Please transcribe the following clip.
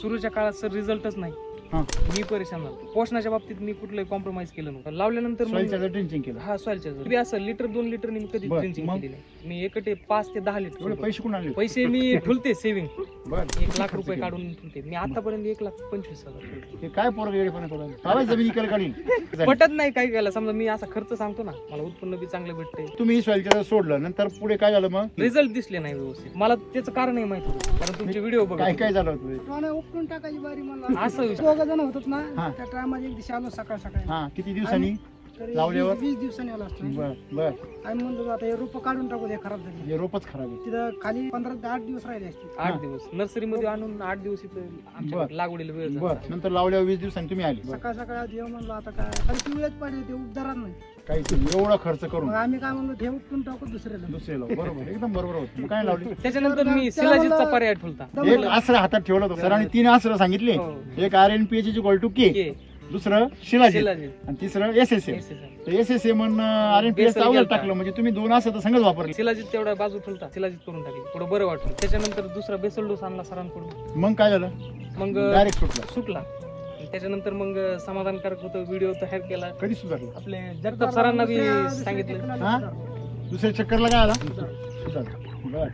सुरूच्या काळात सर रिझल्टच नाही. हा. मी परेशान झालो. पोषणाच्या बाबतीत मी कुठलंही कॉम्प्रोमाइज केलं नव्हतं. लावल्यानंतर ड्रिंचिंग केलं. हा सॉइलच्या तुम्ही असं लिटर 2 लिटर मी कधी बरं, ड्रिंचिंग मग? केली नाही. मी एकटे 5 ते 10 लिटर एवढे पैसे कुठून आणले? पैसे मी ठुलते सेव्हिंग. बर 1 लाख रुपये काढून ठुलते मी आतापर्यंत. 1,25,000 हे काय पोरग येडेपणा करायला? काय जमीन इकडे काढील? पटत नाही काही केलं. समजा मी असा खर्च सांगतो ना, मला उत्पन्न बी चांगलं भेटते. तुम्ही सॉइलच्या सोडलं नंतर पुढे काय झालं मग? रिझल्ट दिसले नाही व्यवस्थित. मला त्याचं कारणही माहित होतं, कारण तुमचे व्हिडिओ बघा. काय काय झालं होतं? मला उपटून टाकायची बारी मला. असं दोघं जण होतात हा. ना, त्या टायमाला एक दिवशी आलो सकाळ सकाळी. हा किती दिवसांनी तरी लावल्यावर? 20 दिवसांनी आलो असतो. बर बर आम्ही म्हणतो आता हे रोपं काढून टाकू दे, खराब झाली. हे रोपच खराब आहे. तिथं खाली 15 ते 8 दिवस राहिले असते. 8 दिवस नर्सरी मध्ये आणून 8 दिवस इथं आमच्या बरं. लागवडीला वेळ झाला. बर नंतर लावल्यावर 20 दिवसांनी तुम्ही आले. बरं. सकाळ सकाळी आधी येऊ म्हणलं आता काय खाली पिवळ्याच पाहिजे ते उपदारात नाही. काहीच नाही. एवढा खर्च करून मग आम्ही काय म्हणलो हे उपटून टाकू दुसऱ्याला. दुसरे लावू. बरोबर एकदम बरोबर होत. मग काय लावले? त्याच्यानंतर मी शिलाजीतचा पर्याय ठेवता. एक आसरा हातात ठेवलं होतं सरांनी. 3 आसरा सांगितले. हो. एक RNPH इक्वल टू K, दुसरं शिलाजीत शिलाजीत आणि तिसरं SSM. SSM. SSM RNPH बेसल चावलं गेलता. टाकलं म्हणजे तुम्ही 2 असं तर संगच वापरले. शिलाजीत तेवढा बाजू ठेवता, शिलाजीत करून टाकली, थोडं बरं वाटलं. त्याच्यानंतर दुसरा बेसल डोस आणला सरांकडून. मग काय झालं? मग डायरेक्ट सुटला. सुटला. त्याच्यानंतर मग समाधानकारक होतं. व्हिडिओ तयार केला. कधी सुधारलं? आपले जगताप सरांना बी सांगितलं. हा? दुसऱ्या चक्करला काय आला? सुधारलं. बर